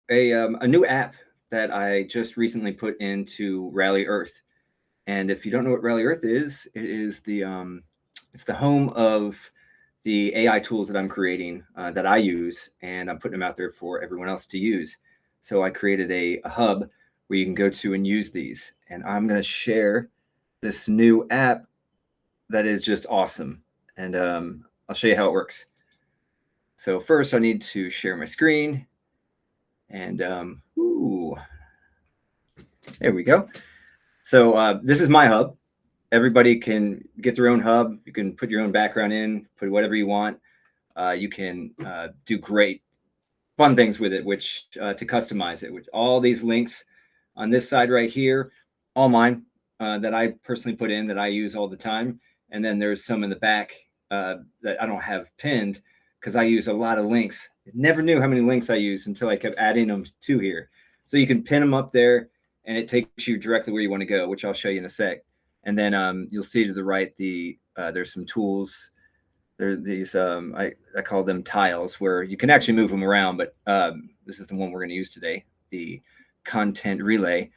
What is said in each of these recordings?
a new app that I just recently put into Rally Earth. And if you don't know what Rally Earth is, it is it's the home of the AI tools that I'm creating that I use, and I'm putting them out there for everyone else to use. So I created a hub where you can go to and use these. And I'm going to share this new app that is just awesome. And I'll show you how it works. So first, I need to share my screen. And there we go. So this is my hub. Everybody can get their own hub. You can put your own background in, put whatever you want. You can do great fun things with it, which to customize it, with all these links on this side right here, all mine that I personally put in that I use all the time. And then there's some in the back that I don't have pinned because I use a lot of links. I never knew how many links I use until I kept adding them to here. So you can pin them up there and it takes you directly where you want to go, which I'll show you in a sec. And then you'll see to the right, there's some tools. There are these, I call them tiles, where you can actually move them around, but this is the one we're going to use today, the content relay.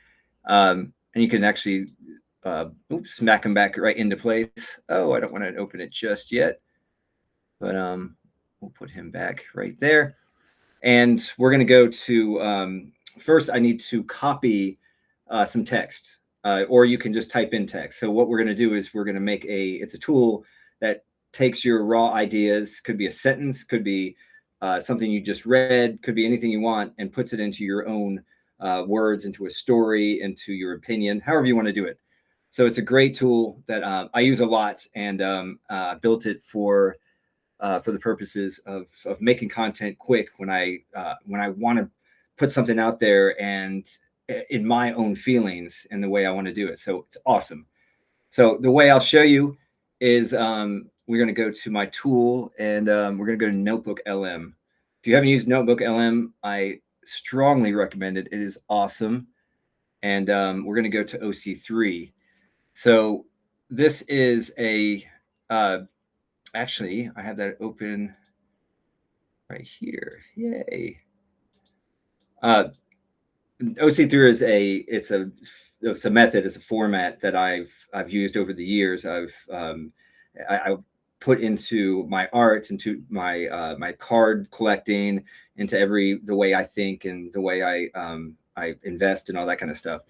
And you can actually smack them back right into place. Oh, I don't want to open it just yet, but we'll put him back right there. And we're going to go to, first I need to copy some text. Or you can just type in text. So what we're going to do is we're going to make it's a tool that takes your raw ideas, could be a sentence, could be something you just read, could be anything you want, and puts it into your own words, into a story, into your opinion, however you want to do it. So it's a great tool that I use a lot, and built it for the purposes of making content quick when I want to put something out there and in my own feelings and the way I want to do it. So it's awesome. So the way I'll show you is we're going to go to my tool and we're going to go to Notebook LM. If you haven't used Notebook LM, I strongly recommend it. It is awesome. And we're going to go to OC3. So this is actually, I have that open right here. Yay. OC3 is it's a method, it's a format that I've used over the years. I put into my art, into my card collecting, into the way I think and the way I invest and all that kind of stuff.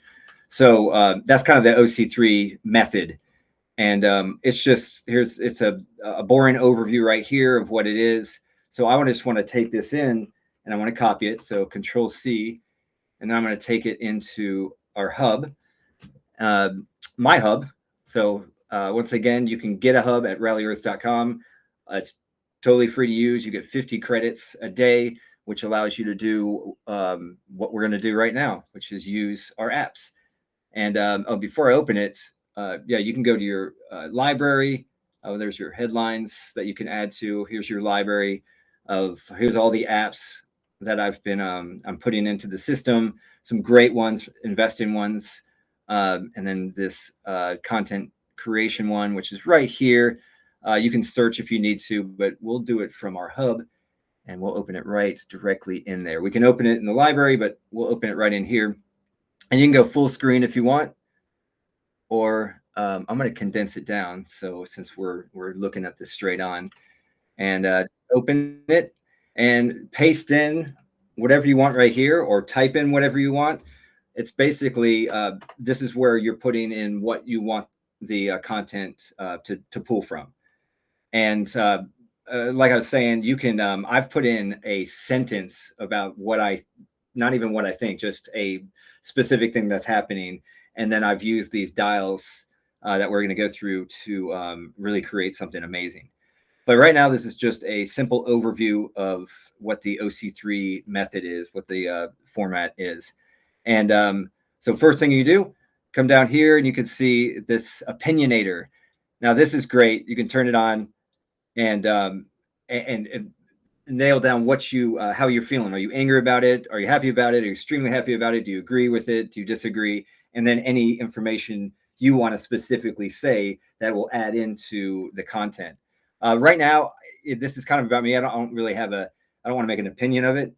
So that's kind of the OC3 method. And it's a boring overview right here of what it is. So I just want to take this in and I want to copy it. So Control C. And then I'm going to take it into our hub, my hub. So once again, you can get a hub at rallyearth.com. It's totally free to use. You get 50 credits a day, which allows you to do what we're going to do right now, which is use our apps. And before I open it, you can go to your library. There's your headlines that you can add to. Here's your library here's all the apps that I've been I'm putting into the system, some great ones, investing ones, and then this content creation one, which is right here. You can search if you need to, but we'll do it from our hub, and we'll open it right directly in there. We can open it in the library, but we'll open it right in here, and you can go full screen if you want, or I'm going to condense it down. So since we're looking at this straight on, and open it. And paste in whatever you want right here, or type in whatever you want. It's basically, this is where you're putting in what you want the content to pull from. And like I was saying, you can, I've put in a sentence about not even what I think, just a specific thing that's happening. And then I've used these dials that we're going to go through to really create something amazing. But right now, this is just a simple overview of what the OC3 method is, what the format is. And so first thing you do, come down here and you can see this opinionator. Now, this is great. You can turn it on and nail down how you're feeling. Are you angry about it? Are you happy about it? Are you extremely happy about it? Do you agree with it? Do you disagree? And then any information you want to specifically say that will add into the content. Right now, this is kind of about me. I don't really have I don't want to make an opinion of it.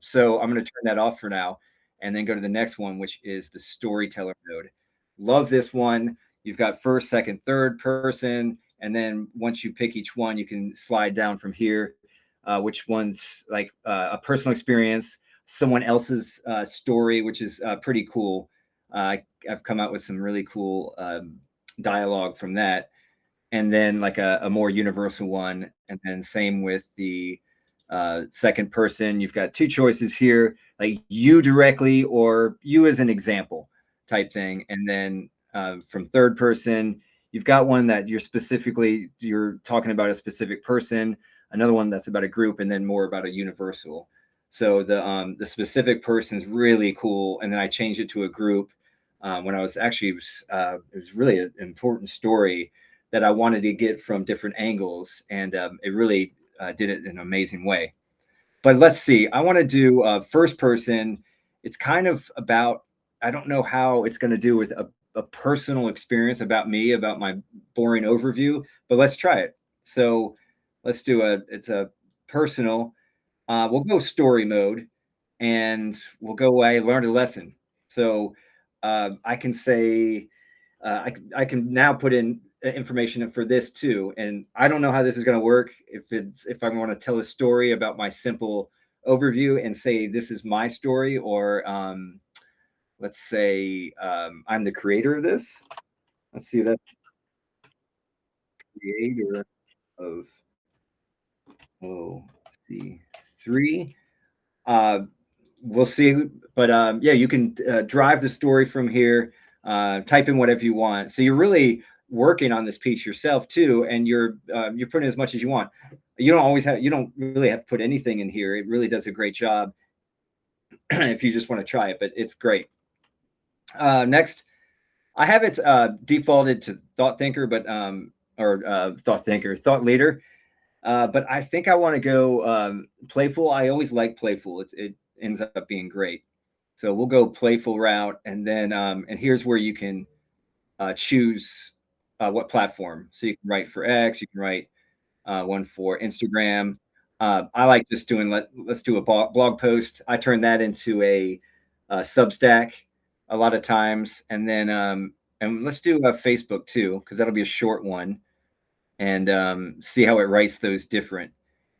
So I'm going to turn that off for now and then go to the next one, which is the storyteller mode. Love this one. You've got first, second, third person. And then once you pick each one, you can slide down from here, which one's like a personal experience, someone else's story, which is pretty cool. I've come out with some really cool dialogue from that. And then like a more universal one. And then same with the second person. You've got two choices here, like you directly or you as an example type thing. And then from third person, you've got one that you're talking about a specific person, another one that's about a group, and then more about a universal. So the specific person is really cool. And then I changed it to a group when I was actually it was really an important story that I wanted to get from different angles, and it really did it in an amazing way. But let's see. I want to do first person. It's kind of about, I don't know how it's going to do with a personal experience about me, about my boring overview, but let's try it. So let's do it's a personal. We'll go story mode, and we'll go, I learned a lesson. So I can say, I can now put in information for this too. And I don't know how this is going to work. If I want to tell a story about my simple overview and say, this is my story, or let's say I'm the creator of this. Let's see, that creator of, let's see, 3. We'll see. But yeah, you can drive the story from here, type in whatever you want. So you're really working on this piece yourself too, and you're putting as much as you want. You don't really have to put anything in here. It really does a great job if you just want to try it, but it's great. Next, I have it defaulted to thought thinker, but thought leader. But I think I want to go playful. I always like playful. It ends up being great. So we'll go playful route, and then and here's where you can choose what platform. So you can write for X, you can write one for Instagram. I like just doing let's do a blog post. I turn that into a Substack a lot of times, and then and let's do a Facebook too, because that'll be a short one, and see how it writes those different.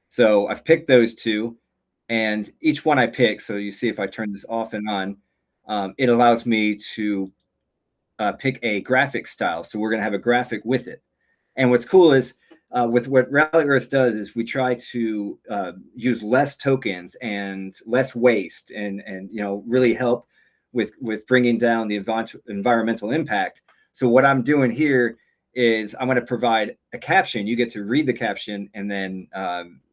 So I've picked those two, and each one I pick. So you see if I turn this off and on, it allows me to pick a graphic style. So we're going to have a graphic with it. And what's cool is with what Rally Earth does is we try to use less tokens and less waste, and really help with bringing down the environmental impact. So what I'm doing here is I'm going to provide a caption. You get to read the caption and then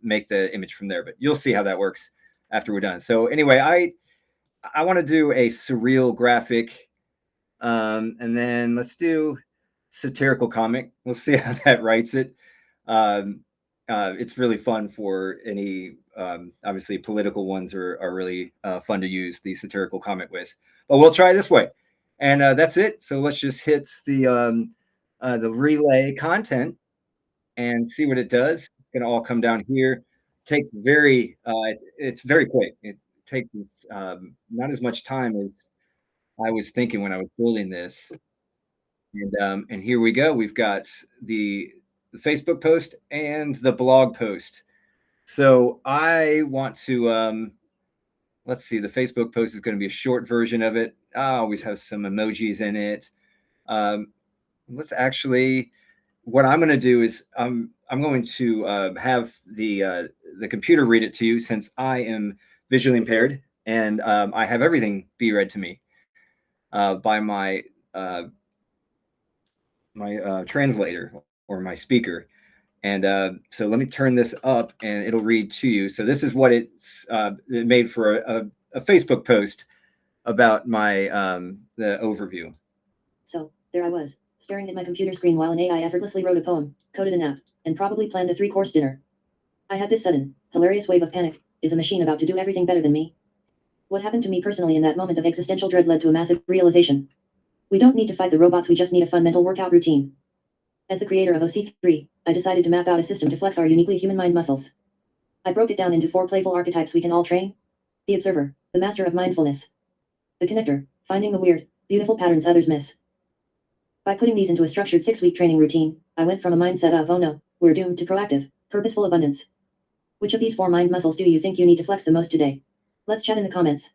make the image from there. But you'll see how that works after we're done. So anyway, I want to do a surreal graphic. And then let's do satirical comic. We'll see how that writes it. It's really fun for any, obviously political ones are really fun to use the satirical comic with, but we'll try this way. And that's it. So let's just hit the relay content and see what it does. It's going to all come down here. Takes it's very quick. It takes not as much time as I was thinking when I was building this. And here we go. We've got the Facebook post and the blog post. So I want to, let's see, the Facebook post is going to be a short version of it. I always have some emojis in it. Let's actually, what I'm going to do is I'm going to have the computer read it to you, since I am visually impaired, and I have everything be read to me by my translator or my speaker. And so let me turn this up and it'll read to you. So this is what it made for a Facebook post about my the overview. So there I was, staring at my computer screen while an AI effortlessly wrote a poem, coded an app, and probably planned a 3-course dinner. I had this sudden, hilarious wave of panic. Is a machine about to do everything better than me? What happened to me personally in that moment of existential dread led to a massive realization. We don't need to fight the robots, we just need a fun mental workout routine. As the creator of OC3, I decided to map out a system to flex our uniquely human mind muscles. I broke it down into 4 playful archetypes we can all train. The observer, the master of mindfulness. The connector, finding the weird, beautiful patterns others miss. By putting these into a structured 6-week training routine, I went from a mindset of, oh no, we're doomed, to proactive, purposeful abundance. Which of these 4 mind muscles do you think you need to flex the most today? Let's chat in the comments.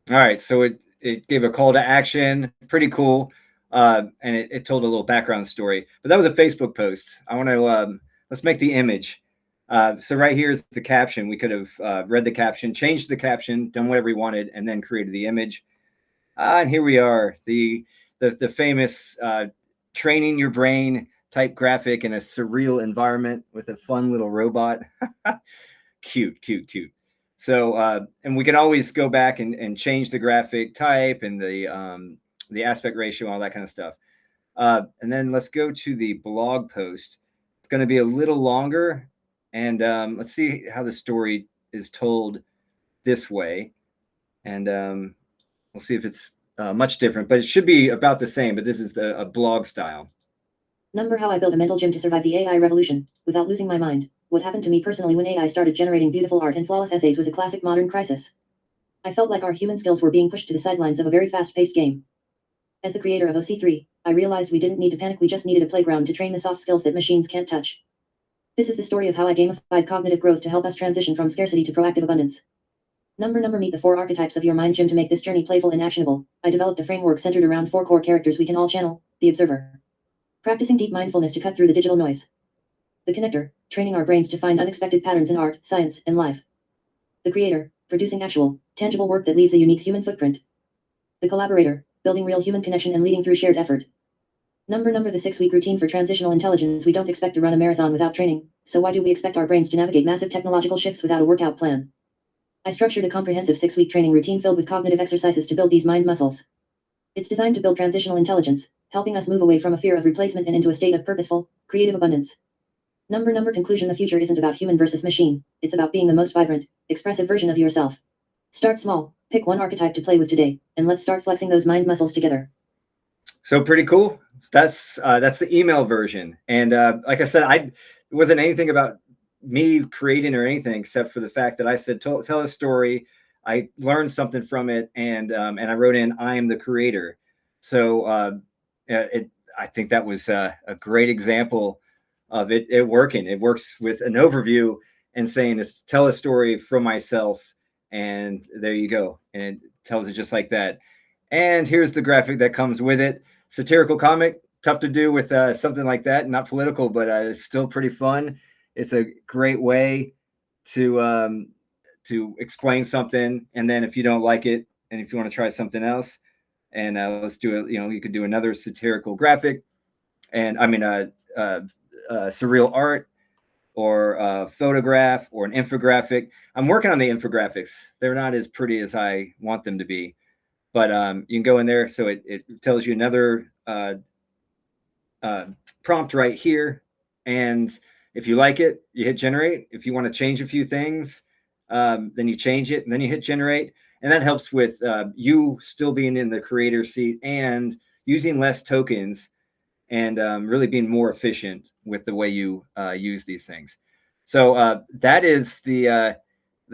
All right, so it gave a call to action, pretty cool, and it told a little background story. But that was a Facebook post. I want to let's make the image. So right here is the caption. We could have read the caption, changed the caption, done whatever we wanted, and then created the image. And here we are, the famous training your brain type graphic in a surreal environment with a fun little robot. Cute, cute, cute. So, and we can always go back and change the graphic type and the aspect ratio, all that kind of stuff. And then let's go to the blog post. It's going to be a little longer, and let's see how the story is told this way. And we'll see if it's much different, but it should be about the same. But this is a blog style. Number how I built a mental gym to survive the AI revolution without losing my mind. What happened to me personally when AI started generating beautiful art and flawless essays was a classic modern crisis. I felt like our human skills were being pushed to the sidelines of a very fast-paced game. As the creator of OC3, I realized we didn't need to panic, we just needed a playground to train the soft skills that machines can't touch. This is the story of how I gamified cognitive growth to help us transition from scarcity to proactive abundance. Number meet the 4 archetypes of your mind gym to make this journey playful and actionable. I developed a framework centered around 4 core characters we can all channel. The observer, practicing deep mindfulness to cut through the digital noise. The connector, training our brains to find unexpected patterns in art, science, and life. The creator, producing actual, tangible work that leaves a unique human footprint. The collaborator, building real human connection and leading through shared effort. Number the 6-week routine for transitional intelligence. We don't expect to run a marathon without training, so why do we expect our brains to navigate massive technological shifts without a workout plan? I structured a comprehensive 6-week training routine filled with cognitive exercises to build these mind muscles. It's designed to build transitional intelligence, helping us move away from a fear of replacement and into a state of purposeful, creative abundance. Number conclusion. The future isn't about human versus machine, it's about being the most vibrant, expressive version of yourself. Start small, pick 1 archetype to play with today, and let's start flexing those mind muscles together. So pretty cool. That's the email version. And like I said, it wasn't anything about me creating or anything except for the fact that I said, tell a story. I learned something from it, and I wrote in, I am the creator. So I think that was a great example of it working. It works with an overview and saying, tell a story from myself, and there you go. And it tells it just like that. And here's the graphic that comes with it. Satirical comic, tough to do with something like that. Not political, but it's still pretty fun. It's a great way to explain something. And then if you don't like it, and if you want to try something else, and let's do it. You could do another satirical graphic, and I mean surreal art, or a photograph, or an infographic. I'm working on the infographics. They're not as pretty as I want them to be. But you can go in there. So it tells you another prompt right here. And if you like it, you hit generate. If you want to change a few things, then you change it, and then you hit generate. And that helps with you still being in the creator seat and using less tokens, and really being more efficient with the way you use these things. So that is the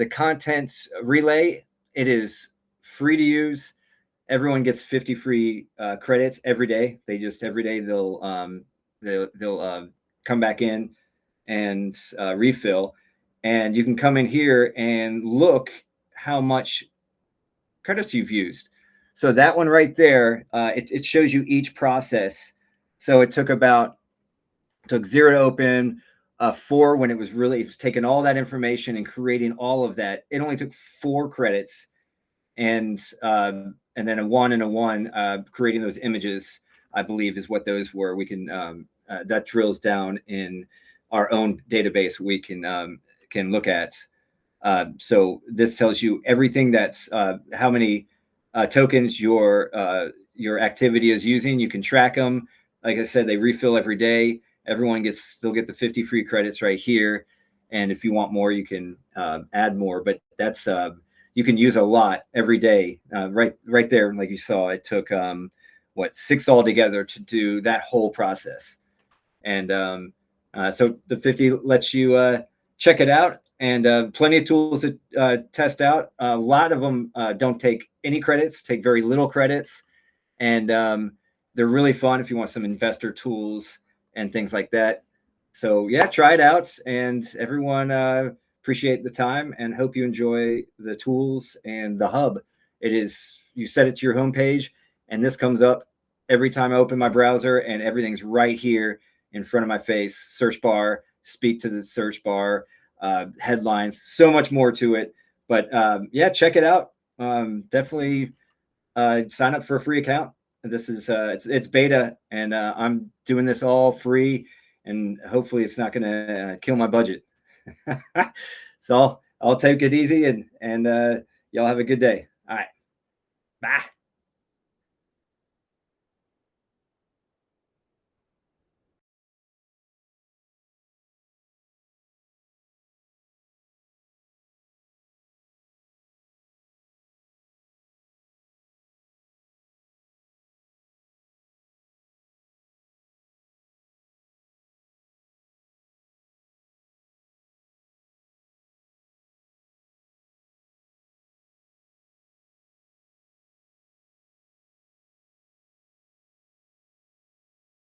content relay. It is free to use. Everyone gets 50 free credits every day. Every day they'll come back in and refill, and you can come in here and look how much credits you've used. So that one right there, it shows you each process. So it took 0 to open, 4 when it was taking all that information and creating all of that. It only took 4 credits, and then a 1 and a 1 creating those images, I believe, is what those were. We can that drills down in our own database. We can look at. So this tells you everything that's how many tokens your activity is using. You can track them. Like I said, they refill every day. They'll get the 50 free credits right here. And if you want more, you can add more. But that's you can use a lot every day. Right there, like you saw, it took 6 altogether to do that whole process. And so the 50 lets you check it out and plenty of tools to test out. A lot of them don't take any credits, take very little credits, and they're really fun if you want some investor tools and things like that. So yeah, try it out, and everyone appreciate the time and hope you enjoy the tools and the hub. It is, you set it to your homepage, and this comes up every time I open my browser, and everything's right here in front of my face. Search bar, speak to the search bar, headlines, so much more to it. But yeah, check it out. Definitely sign up for a free account. This is it's beta, and I'm doing this all free, and hopefully it's not going to kill my budget. So I'll take it easy, and y'all have a good day. All right, bye.